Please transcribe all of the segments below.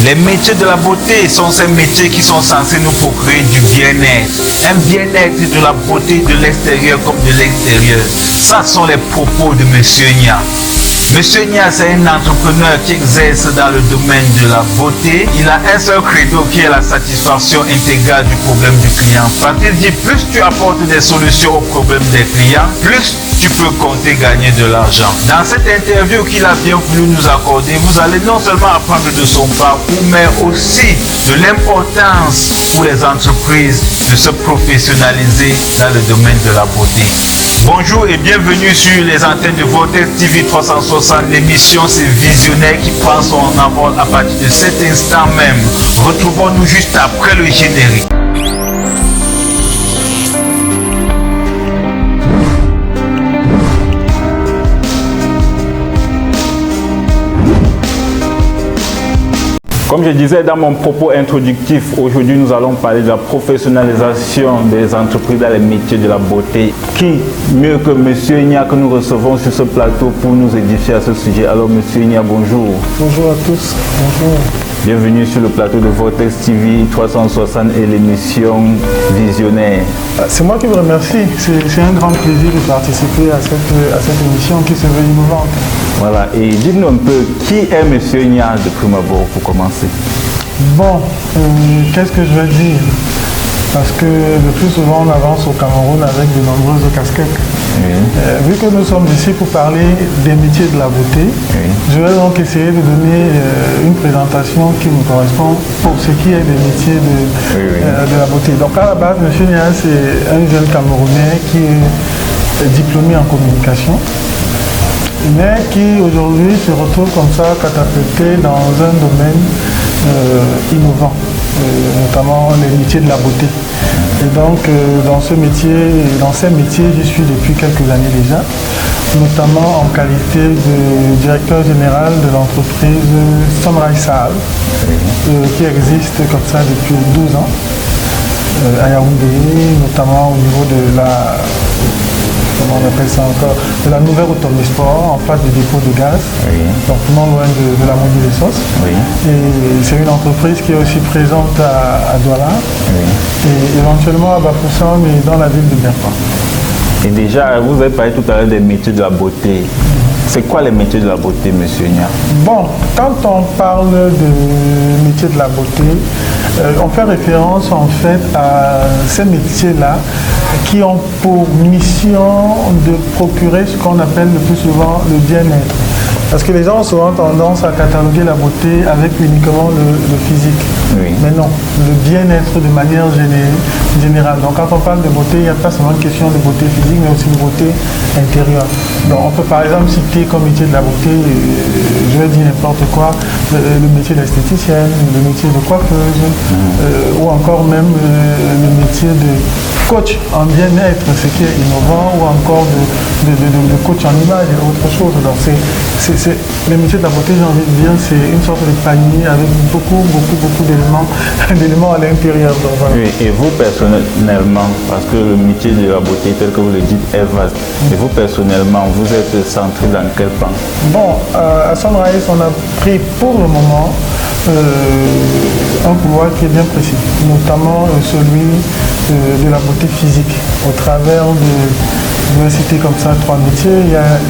Les métiers de la beauté sont ces métiers qui sont censés nous procurer du bien-être. Un bien-être de la beauté de l'extérieur comme de l'extérieur. Ça sont les propos de Monsieur Nia. Monsieur Nia, c'est un entrepreneur qui exerce dans le domaine de la beauté. Il a un seul credo qui est la satisfaction intégrale du problème du client. Parce qu'il dit, plus tu apportes des solutions aux problèmes des clients, plus tu peux compter gagner de l'argent. Dans cette interview qu'il a bien voulu nous accorder, vous allez non seulement apprendre de son parcours, mais aussi de l'importance pour les entreprises de se professionnaliser dans le domaine de la beauté. Bonjour et bienvenue sur les antennes de Vortex TV 360. L'émission c'est Visionnaire qui prend son envol à partir de cet instant même. Retrouvons-nous juste après le générique. Comme je disais dans mon propos introductif, aujourd'hui nous allons parler de la professionnalisation des entreprises dans les métiers de la beauté. Qui mieux que Monsieur Nia que nous recevons sur ce plateau pour nous édifier à ce sujet. Alors Monsieur Nia, bonjour. Bonjour à tous, bonjour. Bienvenue sur le plateau de Vortex TV 360 et l'émission Visionnaire. C'est moi qui vous remercie. C'est un grand plaisir de participer à cette émission qui se veut innovante. Voilà, et dites-nous un peu qui est Monsieur Nia de prime abord pour commencer. Bon, qu'est-ce que je vais dire? Parce que le plus souvent on avance au Cameroun avec de nombreuses casquettes. Oui. Vu que nous sommes ici pour parler des métiers de la beauté, oui, je vais donc essayer de donner une présentation qui me correspond pour ce qui est des métiers de la beauté. Donc à la base, M. Nia, c'est un jeune Camerounais qui est diplômé en communication, mais qui aujourd'hui se retrouve comme ça catapulté dans un domaine innovant, notamment les métiers de la beauté. Et donc dans ces métiers, j'y suis depuis quelques années déjà, notamment en qualité de directeur général de l'entreprise Sunrise Saal, qui existe comme ça depuis 12 ans, à Yaoundé, notamment au niveau de la... Comment on appelle ça encore, de la nouvelle Automisport en face du dépôt de gaz, donc non loin de la Mondi des Sauces. Et c'est une entreprise qui est aussi présente à Douala et éventuellement à Bafoussam et dans la ville de Biafra. Et déjà, vous avez parlé tout à l'heure des métiers de la beauté. C'est quoi les métiers de la beauté, Monsieur Nia? Bon, quand on parle de métiers de la beauté, on fait référence en fait à ces métiers-là qui ont pour mission de procurer ce qu'on appelle le plus souvent le bien-être. Parce que les gens ont souvent tendance à cataloguer la beauté avec uniquement le physique. Oui. Mais non, le bien-être de manière générale. Donc quand on parle de beauté, il n'y a pas seulement une question de beauté physique, mais aussi de beauté intérieure. Donc on peut par exemple citer comme métier de la beauté, je vais dire n'importe quoi, le métier d'esthéticienne, le métier de coiffeuse, ou encore même le métier de coach en bien-être, ce qui est innovant, ou encore de coach en image et autre chose. Donc les métiers de la beauté, j'ai envie de dire, c'est une sorte de panier avec beaucoup d'éléments à l'intérieur. Voilà. Oui, et vous personnellement, parce que le métier de la beauté, tel que vous le dites, est vaste. Et vous personnellement, vous êtes centré dans quel pan? Bon, à Sunrise, on a pris pour le moment un pouvoir qui est bien précis, notamment celui de la beauté physique, au travers je vais citer comme ça 3 métiers.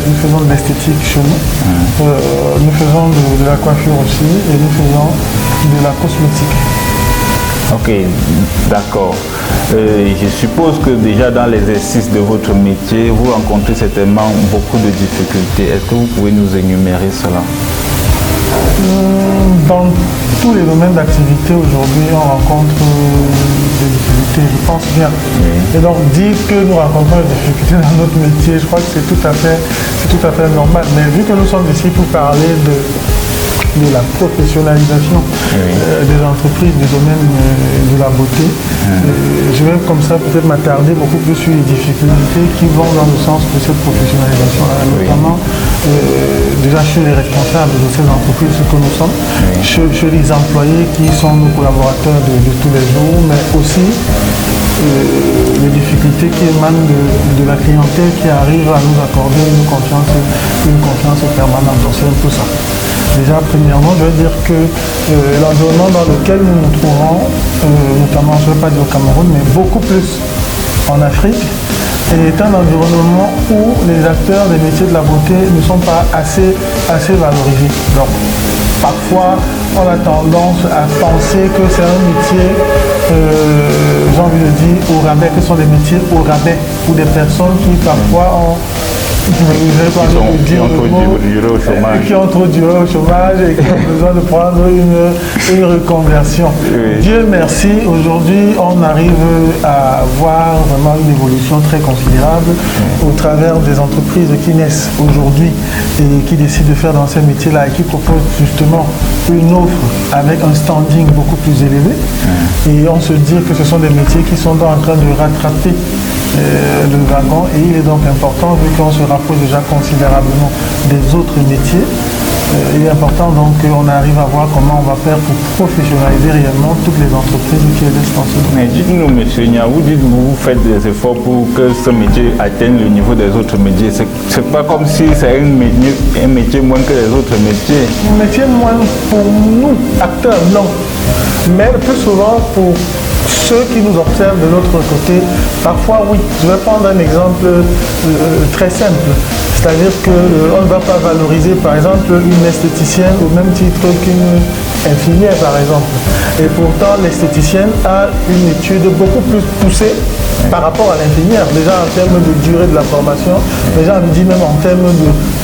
Nous faisons de l'esthétique chez nous, nous faisons de la coiffure aussi, et nous faisons de la cosmétique. Ok, d'accord. Je suppose que déjà dans l'exercice de votre métier, vous rencontrez certainement beaucoup de difficultés. Est-ce que vous pouvez nous énumérer cela? Dans tous les domaines d'activité aujourd'hui, on rencontre des difficultés, je pense bien. Et donc dire que nous rencontrons des difficultés dans notre métier, je crois que c'est tout à fait normal. Mais vu que nous sommes ici pour parler de la professionnalisation des entreprises du domaine de la beauté, je vais comme ça peut-être m'attarder beaucoup plus sur les difficultés qui vont dans le sens de cette professionnalisation, notamment déjà chez les responsables de ces entreprises que nous sommes, chez les employés qui sont nos collaborateurs de tous les jours, mais aussi les difficultés qui émanent de la clientèle qui arrive à nous accorder une confiance permanente. Donc c'est un peu ça. Déjà, premièrement, je veux dire que l'environnement dans lequel nous nous trouvons, notamment, je ne veux pas dire au Cameroun, mais beaucoup plus en Afrique, est un environnement où les acteurs des métiers de la beauté ne sont pas assez valorisés. Donc, parfois, on a tendance à penser que c'est un métier, j'ai envie de dire, au rabais, que ce sont des métiers au rabais, ou des personnes qui parfois ont qui ont trop duré au chômage et qui ont besoin de prendre une reconversion. Oui. Dieu merci, aujourd'hui on arrive à voir vraiment une évolution très considérable au travers des entreprises qui naissent aujourd'hui et qui décident de faire dans ces métiers-là et qui proposent justement une offre avec un standing beaucoup plus élevé. Et on se dit que ce sont des métiers qui sont en train de rattraper le wagon, et il est donc important, vu qu'on se rapproche déjà considérablement des autres métiers, il est important donc qu'on arrive à voir comment on va faire pour professionnaliser réellement toutes les entreprises qui existent dans ce domaine. Mais dites-nous, monsieur Nia, vous dites que vous faites des efforts pour que ce métier atteigne le niveau des autres métiers. C'est pas comme si c'est un métier moins que les autres métiers. Un métier moins pour nous, acteurs, non. Mais plus souvent pour ceux qui nous observent de l'autre côté, parfois oui. Je vais prendre un exemple très simple. C'est-à-dire qu'on ne va pas valoriser par exemple une esthéticienne au même titre qu'une infirmière par exemple. Et pourtant l'esthéticienne a une étude beaucoup plus poussée par rapport à l'infirmière, déjà en termes de durée de la formation, déjà on dit même en termes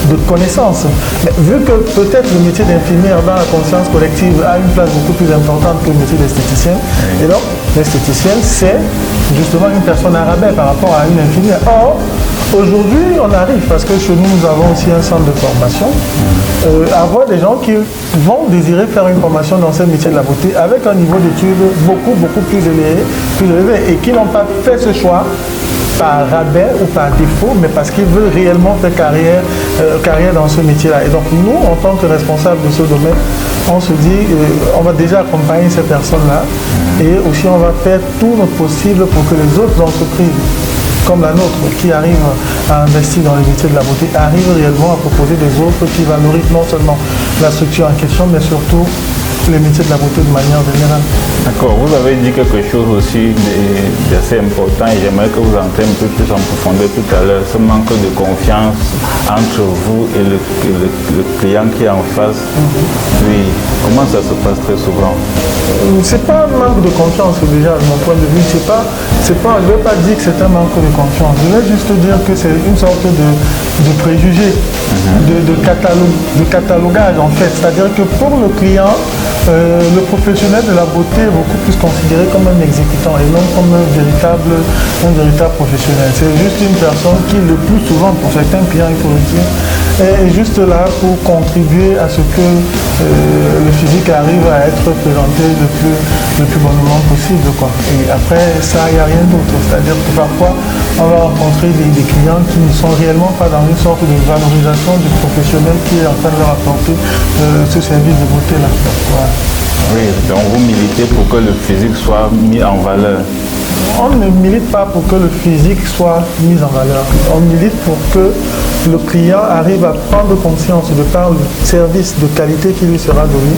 de connaissances. Mais vu que peut-être le métier d'infirmière dans la conscience collective a une place beaucoup plus importante que le métier d'esthéticienne, et donc l'esthéticienne c'est justement une personne à rabais par rapport à une infirmière. Or, aujourd'hui, on arrive, parce que chez nous, nous avons aussi un centre de formation, à voir des gens qui vont désirer faire une formation dans ce métier de la beauté avec un niveau d'études beaucoup plus élevé et qui n'ont pas fait ce choix par rabais ou par défaut, mais parce qu'ils veulent réellement faire carrière dans ce métier-là. Et donc nous, en tant que responsables de ce domaine, on se dit, on va déjà accompagner ces personnes-là et aussi on va faire tout notre possible pour que les autres entreprises comme la nôtre, qui arrive à investir dans les métiers de la beauté, arrive réellement à proposer des offres qui valorisent non seulement la structure en question, mais surtout les métiers de la beauté de manière générale. D'accord, vous avez dit quelque chose aussi d'assez important et j'aimerais que vous entrez un peu plus en profondeur tout à l'heure, ce manque de confiance entre vous et le client qui est en face. Oui, comment ça se passe très souvent? C'est pas un manque de confiance déjà, de mon point de vue, je ne vais pas dire que c'est un manque de confiance, je vais juste dire que c'est une sorte de préjugé, de catalogage en fait, c'est-à-dire que pour le client, le professionnel de la beauté est beaucoup plus considéré comme un exécutant et non comme un véritable professionnel. C'est juste une personne qui, le plus souvent, pour certains clients, il faut le dire, est juste là pour contribuer à ce que le physique arrive à être présenté le plus bonnement possible, quoi. Et après, ça, il n'y a rien d'autre. C'est-à-dire que parfois, on va rencontrer des clients qui ne sont réellement pas dans une sorte de valorisation du professionnel qui est en train de leur apporter ce service de beauté-là. Voilà. Oui, donc vous militez pour que le physique soit mis en valeur. On ne milite pas pour que le physique soit mis en valeur. On milite pour que le client arrive à prendre conscience de par le service de qualité qui lui sera donné,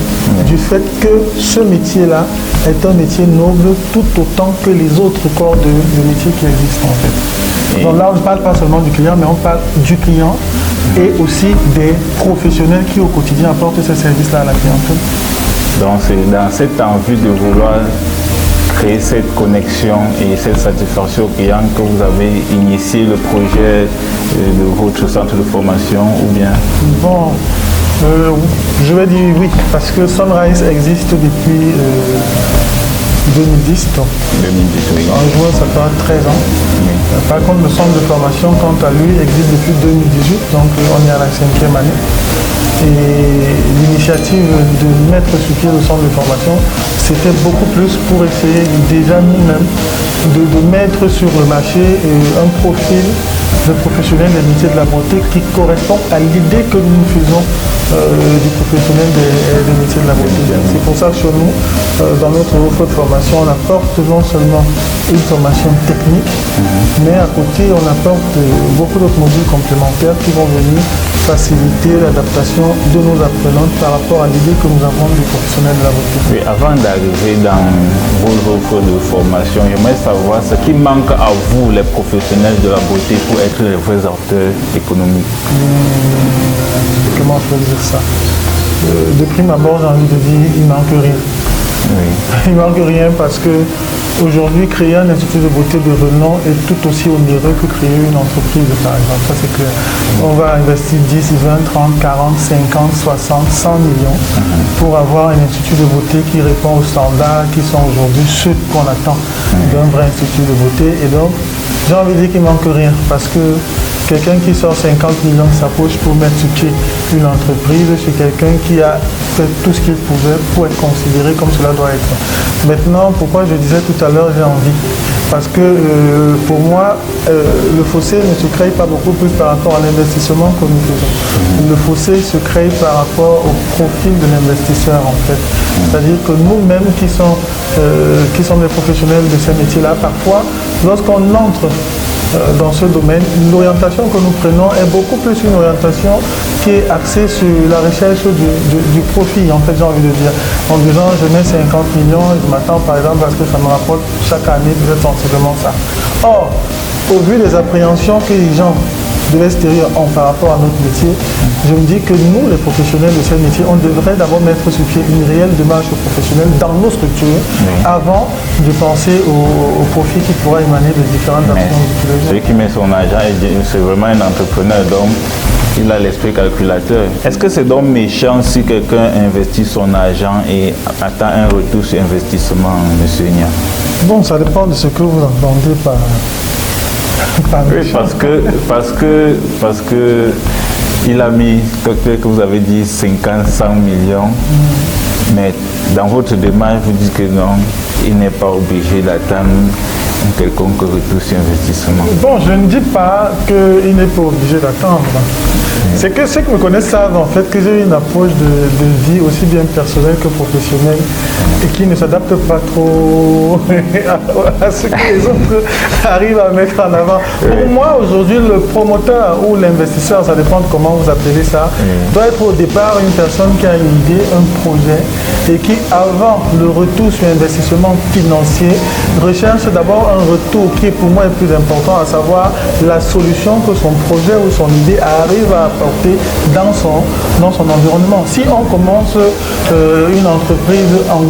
du fait que ce métier-là est un métier noble tout autant que les autres corps de métiers qui existent en fait. Donc là, on ne parle pas seulement du client, mais on parle du client et aussi des professionnels qui au quotidien apportent ce service-là à la clientèle. Donc c'est dans cette envie de vouloir créer cette connexion et cette satisfaction client que vous avez initié le projet de votre centre de formation ou bien? Bon, je vais dire oui, parce que Sunrise existe depuis 2010. Donc 2010, oui. En juin, ça fera 13 ans. Oui. Par contre, le centre de formation, quant à lui, existe depuis 2018, donc on est à la 5e année. Et l'initiative de mettre sur pied le centre de formation, c'était beaucoup plus pour essayer déjà nous-mêmes de mettre sur le marché un profil de professionnel des métiers de la beauté qui correspond à l'idée que nous faisons du professionnel des métiers de la beauté. C'est pour ça que chez nous, dans notre offre de formation, on apporte non seulement une formation technique, mais à côté, on apporte beaucoup d'autres modules complémentaires qui vont venir faciliter l'adaptation de nos apprenants par rapport à l'idée que nous avons du professionnel de la beauté. Oui, avant d'arriver dans vos offres de formation, j'aimerais savoir ce qui manque à vous, les professionnels de la beauté, pour être les vrais acteurs économiques. Comment je peux dire ça? De prime abord, j'ai envie de dire, il ne manque rien. Oui. Il ne manque rien parce que aujourd'hui, créer un institut de beauté de renom est tout aussi onéreux que créer une entreprise, par exemple. Ça, c'est clair. On va investir 10, 20, 30, 40, 50, 60, 100 millions pour avoir un institut de beauté qui répond aux standards qui sont aujourd'hui ceux qu'on attend d'un vrai institut de beauté. Et donc, j'ai envie de dire qu'il ne manque rien parce que quelqu'un qui sort 50 millions de sa poche pour mettre sur pied une entreprise, c'est quelqu'un qui a fait tout ce qu'il pouvait pour être considéré comme cela doit être. Maintenant, pourquoi je disais tout à l'heure j'ai envie? Parce que pour moi, le fossé ne se crée pas beaucoup plus par rapport à l'investissement que nous faisons. Le fossé se crée par rapport au profil de l'investisseur en fait. C'est-à-dire que nous-mêmes qui sommes des professionnels de ces métiers-là, parfois, lorsqu'on entre dans ce domaine, l'orientation que nous prenons est beaucoup plus une orientation qui est axée sur la recherche du profit, en fait, j'ai envie de dire. En disant, je mets 50 millions et je m'attends par exemple à ce que ça me rapporte chaque année peut-être sensiblement ça. Or, au vu des appréhensions que les gens de l'extérieur ont par rapport à notre métier, je me dis que nous, les professionnels de ce métier, on devrait d'abord mettre sur pied une réelle démarche professionnelle dans nos structures avant de penser au profit qui pourra émaner de différentes actions. Celui qui met son argent, c'est vraiment un entrepreneur, donc il a l'esprit calculateur. Est-ce que c'est donc méchant si quelqu'un investit son argent et attend un retour sur investissement, M. Nia? Bon, ça dépend de ce que vous entendez par... Oui, parce que il a mis, que vous avez dit, 50, 100 millions, mais dans votre démarche, vous dites que non, il n'est pas obligé d'attendre un quelconque retour sur investissement. Bon, je ne dis pas qu'il n'est pas obligé d'attendre. C'est que ceux qui me connaissent savent en fait que j'ai une approche de vie aussi bien personnelle que professionnelle et qui ne s'adapte pas trop à ce que les autres arrivent à mettre en avant. Pour moi, aujourd'hui, le promoteur ou l'investisseur, ça dépend de comment vous appelez ça, doit être au départ une personne qui a une idée, un projet et qui, avant le retour sur investissement financier, recherche d'abord un retour qui, pour moi, est plus important, à savoir la solution que son projet ou son idée arrive à apporter dans son environnement. Si on commence une entreprise en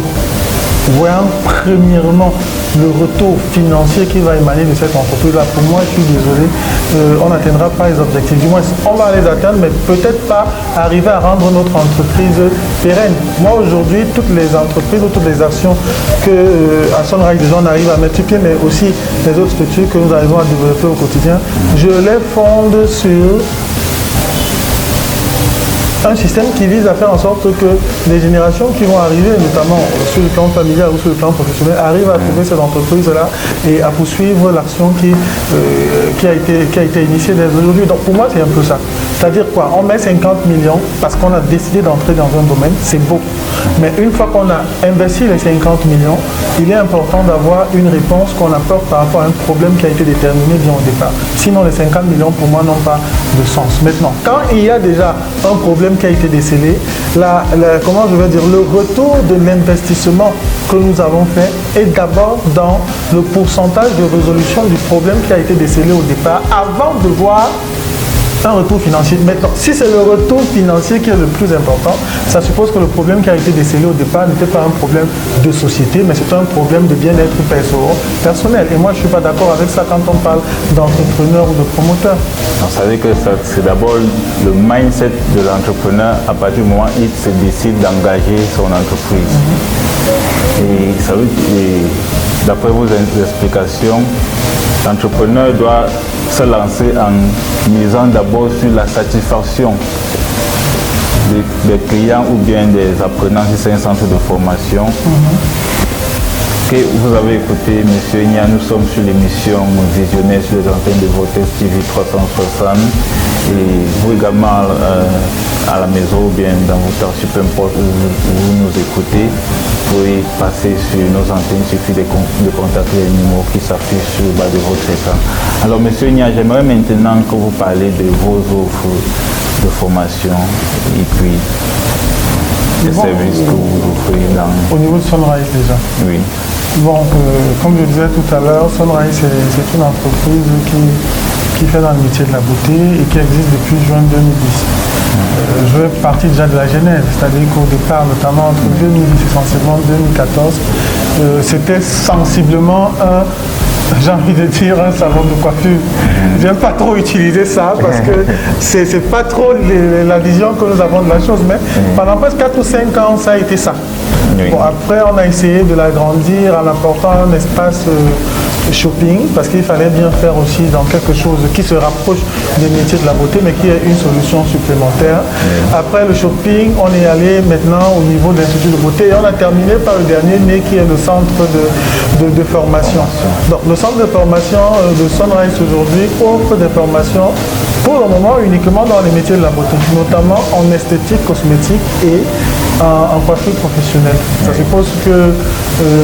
voyant premièrement le retour financier qui va émaner de cette entreprise-là, pour moi, je suis désolé, on n'atteindra pas les objectifs. Du moins, on va les atteindre, mais peut-être pas arriver à rendre notre entreprise pérenne. Moi, aujourd'hui, toutes les entreprises ou toutes les actions que à Sunrise, déjà, on arrive à mettre sur pied, mais aussi les autres structures que nous arrivons à développer au quotidien, je les fonde sur un système qui vise à faire en sorte que les générations qui vont arriver, notamment sur le plan familial ou sur le plan professionnel, arrivent à trouver cette entreprise-là et à poursuivre l'action qui a été initiée dès aujourd'hui. Donc pour moi, c'est un peu ça. C'est-à-dire quoi? On met 50 millions parce qu'on a décidé d'entrer dans un domaine, c'est beau. Mais une fois qu'on a investi les 50 millions, il est important d'avoir une réponse qu'on apporte par rapport à un problème qui a été déterminé bien au départ. Sinon, les 50 millions, pour moi, n'ont pas de sens. Maintenant, quand il y a déjà un problème qui a été décelé, comment je vais dire, le retour de l'investissement que nous avons fait est d'abord dans le pourcentage de résolution du problème qui a été décelé au départ, avant de voir un retour financier. Maintenant, si c'est le retour financier qui est le plus important, ça suppose que le problème qui a été décelé au départ n'était pas un problème de société, mais c'est un problème de bien-être personnel. Et moi, je ne suis pas d'accord avec ça quand on parle d'entrepreneur ou de promoteur. Ça veut dire que c'est d'abord le mindset de l'entrepreneur à partir du moment où il se décide d'engager son entreprise. Et ça veut dire, d'après vos explications, l'entrepreneur doit se lancer en misant d'abord sur la satisfaction des clients ou bien des apprenants si c'est un centre de formation. Que vous avez écouté, M. Nia, nous sommes sur l'émission Visionnaire sur les antennes de Vortex TV 360 et vous également à la maison ou bien dans votre temps, peu importe où vous nous écoutez. pouvez passer sur nos antennes, il suffit de contacter les numéros qui s'affichent sur le bas de votre écran. Alors, Monsieur Nia, j'aimerais maintenant que vous parlez de vos offres de formation et puis les services que vous offrez au niveau de Sunrise déjà. Oui. Bon, comme je disais tout à l'heure, Sunrise c'est une entreprise qui fait dans le métier de la beauté et qui existe depuis juin 2010. Je vais partir déjà de la genèse, c'est-à-dire qu'au départ, notamment entre 2010 essentiellement 2014, c'était sensiblement j'ai envie de dire un salon de coiffure. J'aime pas trop utiliser ça parce que c'est pas trop la vision que nous avons de la chose, mais pendant presque 4 ou 5 ans, ça a été ça. Bon, après, on a essayé de l'agrandir en apportant un espace shopping parce qu'il fallait bien faire aussi dans quelque chose qui se rapproche des métiers de la beauté mais qui est une solution supplémentaire. Après le shopping, on est allé maintenant au niveau de l'Institut de beauté et on a terminé par le dernier né qui est le centre de formation. Donc le centre de formation de Sunrise aujourd'hui offre des formations pour le moment uniquement dans les métiers de la beauté, notamment en esthétique, cosmétique et en coiffure professionnelle. Ça suppose que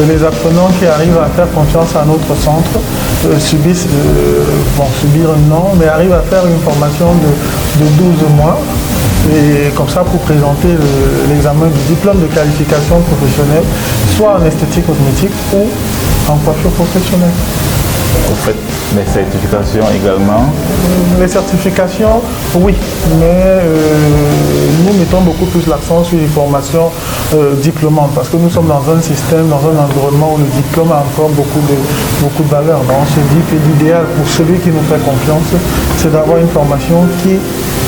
les apprenants qui arrivent à faire confiance à notre centre subissent, subir non, mais arrivent à faire une formation de 12 mois et comme ça pour présenter l'examen du diplôme de qualification professionnelle, soit en esthétique cosmétique ou en coiffure professionnelle. Vous faites les certifications également? Les certifications, oui, mais nous mettons beaucoup plus l'accent sur les formations diplômantes parce que nous sommes dans un système, dans un environnement où le diplôme a encore beaucoup de valeur. Donc on se dit que l'idéal pour celui qui nous fait confiance, c'est d'avoir une formation qui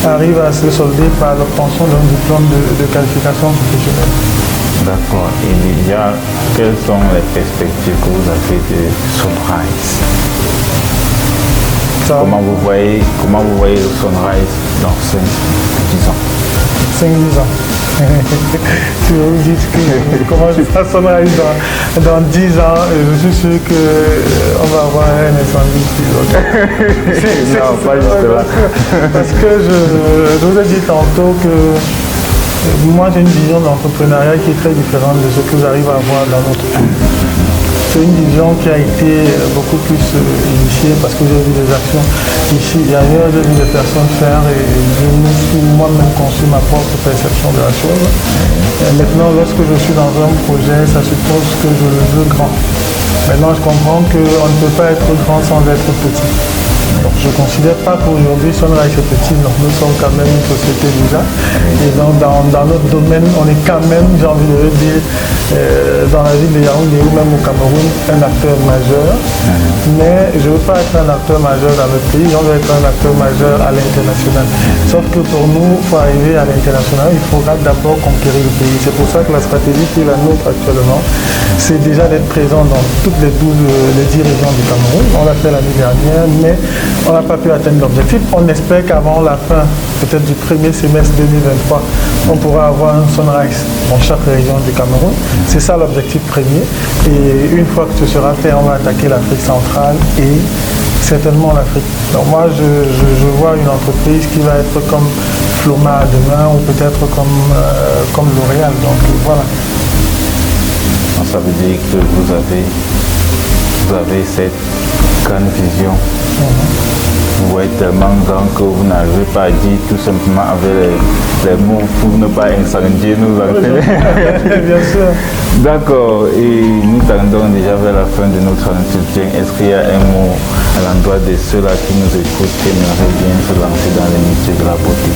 arrive à se solder par l'obtention d'un diplôme de qualification professionnelle. D'accord. Et déjà, quelles sont les perspectives que vous avez de Sunrise? Comment vous voyez le Sunrise dans 5-10 ans? 5-10 ans. Si vous me dites que comment je ferai Sunrise dans 10 ans, je suis sûr qu'on va avoir un incendie. Non, pas jusque-là. Parce que je vous ai dit tantôt que moi j'ai une vision d'entrepreneuriat qui est très différente de ce que j'arrive à avoir dans notre pays. C'est une vision qui a été beaucoup plus initiée parce que j'ai vu des actions ici et ailleurs, j'ai vu des personnes faire et je me suis moi-même conçu ma propre perception de la chose. Et maintenant, lorsque je suis dans un projet, ça suppose que je le veux grand. Maintenant, je comprends qu'on ne peut pas être grand sans être petit. Donc, je ne considère pas qu'aujourd'hui Sunrise est petit, donc nous sommes quand même une société déjà. Et donc dans notre domaine, on est quand même, j'ai envie de le dire, dans la ville de Yaoundé ou même au Cameroun, un acteur majeur. Mais je ne veux pas être un acteur majeur dans notre pays, on veut être un acteur majeur à l'international. Sauf que pour nous, pour arriver à l'international, il faudra d'abord conquérir le pays. C'est pour ça que la stratégie qui est la nôtre actuellement, c'est déjà d'être présent dans toutes les 10 régions du Cameroun. On l'a fait l'année dernière, mais on n'a pas pu atteindre l'objectif. On espère qu'avant la fin, peut-être du premier semestre 2023, on pourra avoir un Sunrise dans chaque région du Cameroun. C'est ça l'objectif premier. Et une fois que ce sera fait, on va attaquer l'Afrique centrale et certainement l'Afrique. Donc moi, je vois une entreprise qui va être comme Floma demain ou peut-être comme L'Oréal. Donc voilà. Ça veut dire que vous avez cette grande vision. Vous voyez tellement grand que vous n'arrivez pas à dire tout simplement avec les mots pour ne pas incendier nos antennes. Bien sûr. D'accord, et nous tendons déjà vers la fin de notre entretien. Est-ce qu'il y a un mot à l'endroit de ceux-là qui nous écoutent qui aimeraient bien se lancer dans les métiers de la beauté?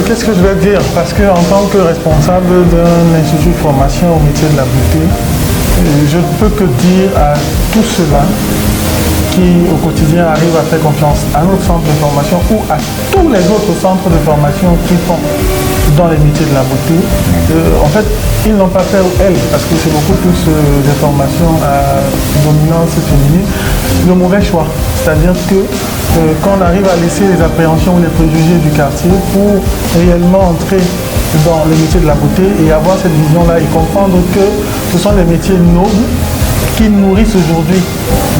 Qu'est-ce que je vais dire? Parce qu'en tant que responsable d'un institut de formation au métier de la beauté, je ne peux que dire à tous ceux-là qui au quotidien arrivent à faire confiance à notre centre de formation ou à tous les autres centres de formation qui font dans les métiers de la beauté. En fait, ils n'ont pas fait ou elles, parce que c'est beaucoup plus des formations à dominance féminine, le mauvais choix. C'est-à-dire que quand on arrive à laisser les appréhensions ou les préjugés du quartier pour réellement entrer dans les métiers de la beauté et avoir cette vision-là et comprendre que ce sont des métiers nobles qui nourrissent aujourd'hui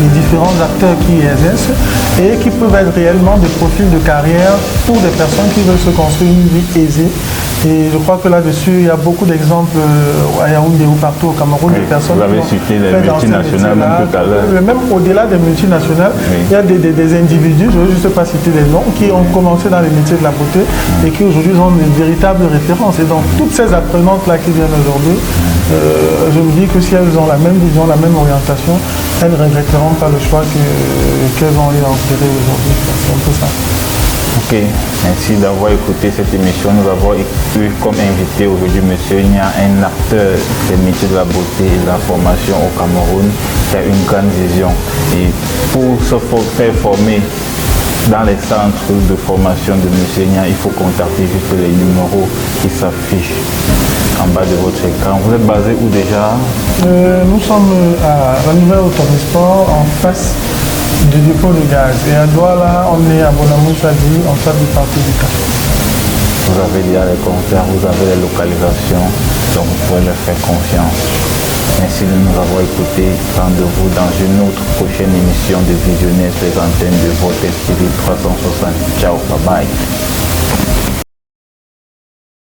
les différents acteurs qui y exercent et qui peuvent être réellement des profils de carrière pour des personnes qui veulent se construire une vie aisée Et je crois que là-dessus, il y a beaucoup d'exemples à Yaoundé ou partout au Cameroun, Oui, de personnes vous avez qui ont cité les fait dans ces multinationales métiers-là. même tout à l'heure. Même au-delà des multinationales, Oui. il y a des individus, je ne veux juste pas citer les noms, qui ont commencé dans les métiers de la beauté et qui aujourd'hui sont une véritable référence. Et donc, toutes ces apprenantes-là qui viennent aujourd'hui, je me dis que si elles ont la même vision, la même orientation, elles ne regretteront pas le choix qu'elles ont eu à opérer aujourd'hui. C'est un peu ça. Ok, merci d'avoir écouté cette émission. Nous avons eu comme invité aujourd'hui M. Nia, un acteur des métiers de la beauté et de la formation au Cameroun, qui a une grande vision. Et pour se faire former dans les centres de formation de M. Nia, il faut contacter juste les numéros qui s'affichent en bas de votre écran. Vous êtes basé où déjà? Nous sommes à la nouvelle Automisport, en face du dépôt de gaz. Et à Douala, on est à Bonamoussadi, en face du parti du café. Vous avez déjà les compteurs, vous avez les localisations, donc vous pouvez leur faire confiance. Merci de nous avoir écoutés. Rendez-vous dans une autre prochaine émission de Visionnaires, les antennes de votre TV 360. Ciao, bye bye.